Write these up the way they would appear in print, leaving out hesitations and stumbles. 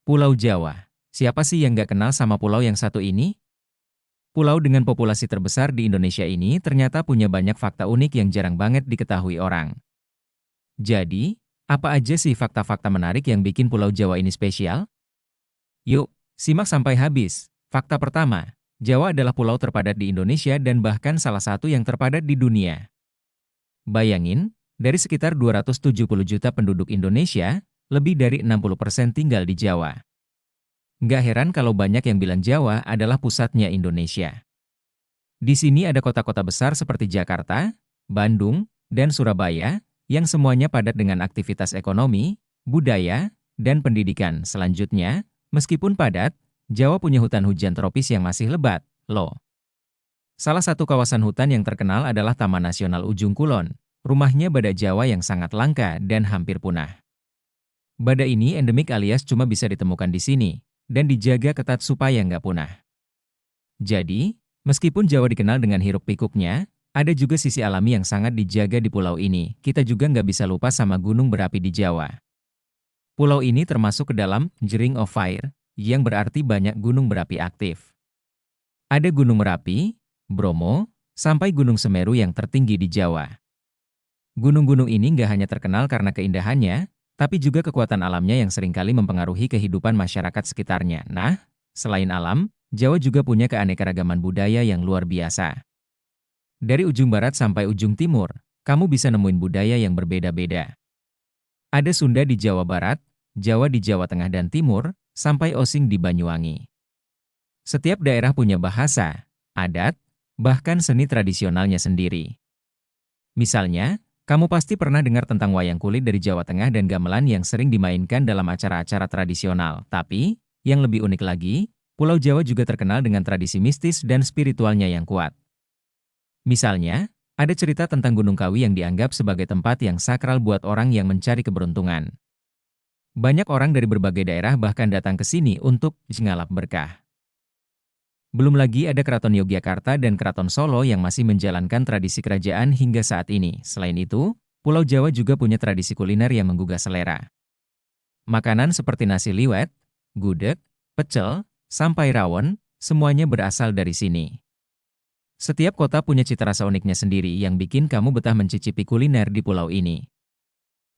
Pulau Jawa. Siapa sih yang nggak kenal sama pulau yang satu ini? Pulau dengan populasi terbesar di Indonesia ini ternyata punya banyak fakta unik yang jarang banget diketahui orang. Jadi, apa aja sih fakta-fakta menarik yang bikin Pulau Jawa ini spesial? Yuk, simak sampai habis. Fakta pertama, Jawa adalah pulau terpadat di Indonesia dan bahkan salah satu yang terpadat di dunia. Bayangin, dari sekitar 270 juta penduduk Indonesia, lebih dari 60% tinggal di Jawa. Nggak heran kalau banyak yang bilang Jawa adalah pusatnya Indonesia. Di sini ada kota-kota besar seperti Jakarta, Bandung, dan Surabaya, yang semuanya padat dengan aktivitas ekonomi, budaya, dan pendidikan. Selanjutnya, meskipun padat, Jawa punya hutan hujan tropis yang masih lebat, loh. Salah satu kawasan hutan yang terkenal adalah Taman Nasional Ujung Kulon, rumahnya badak Jawa yang sangat langka dan hampir punah. Badak ini endemik alias cuma bisa ditemukan di sini, dan dijaga ketat supaya nggak punah. Jadi, meskipun Jawa dikenal dengan hiruk-pikuknya, ada juga sisi alami yang sangat dijaga di pulau ini. Kita juga nggak bisa lupa sama gunung berapi di Jawa. Pulau ini termasuk ke dalam Ring of Fire, yang berarti banyak gunung berapi aktif. Ada Gunung Merapi, Bromo, sampai Gunung Semeru yang tertinggi di Jawa. Gunung-gunung ini nggak hanya terkenal karena keindahannya, tapi juga kekuatan alamnya yang seringkali mempengaruhi kehidupan masyarakat sekitarnya. Nah, selain alam, Jawa juga punya keanekaragaman budaya yang luar biasa. Dari ujung barat sampai ujung timur, kamu bisa nemuin budaya yang berbeda-beda. Ada Sunda di Jawa Barat, Jawa di Jawa Tengah dan Timur, sampai Osing di Banyuwangi. Setiap daerah punya bahasa, adat, bahkan seni tradisionalnya sendiri. Misalnya, kamu pasti pernah dengar tentang wayang kulit dari Jawa Tengah dan gamelan yang sering dimainkan dalam acara-acara tradisional. Tapi, yang lebih unik lagi, Pulau Jawa juga terkenal dengan tradisi mistis dan spiritualnya yang kuat. Misalnya, ada cerita tentang Gunung Kawi yang dianggap sebagai tempat yang sakral buat orang yang mencari keberuntungan. Banyak orang dari berbagai daerah bahkan datang ke sini untuk ngalap berkah. Belum lagi ada Keraton Yogyakarta dan Keraton Solo yang masih menjalankan tradisi kerajaan hingga saat ini. Selain itu, Pulau Jawa juga punya tradisi kuliner yang menggugah selera. Makanan seperti nasi liwet, gudeg, pecel, sampai rawon, semuanya berasal dari sini. Setiap kota punya cita rasa uniknya sendiri yang bikin kamu betah mencicipi kuliner di pulau ini.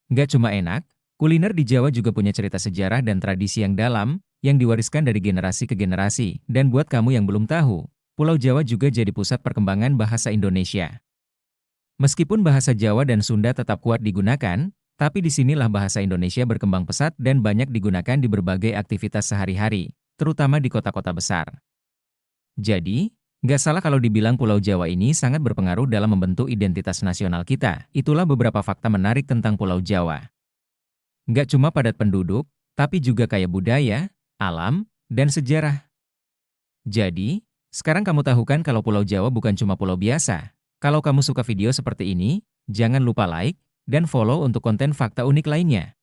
Nggak cuma enak, kuliner di Jawa juga punya cerita sejarah dan tradisi yang dalam, yang diwariskan dari generasi ke generasi. Dan buat kamu yang belum tahu, Pulau Jawa juga jadi pusat perkembangan bahasa Indonesia. Meskipun bahasa Jawa dan Sunda tetap kuat digunakan, tapi disinilah bahasa Indonesia berkembang pesat dan banyak digunakan di berbagai aktivitas sehari-hari, terutama di kota-kota besar. Jadi, nggak salah kalau dibilang Pulau Jawa ini sangat berpengaruh dalam membentuk identitas nasional kita. Itulah beberapa fakta menarik tentang Pulau Jawa. Nggak cuma padat penduduk, tapi juga kaya budaya, alam, dan sejarah. Jadi, sekarang kamu tahu kan kalau Pulau Jawa bukan cuma pulau biasa. Kalau kamu suka video seperti ini, jangan lupa like dan follow untuk konten fakta unik lainnya.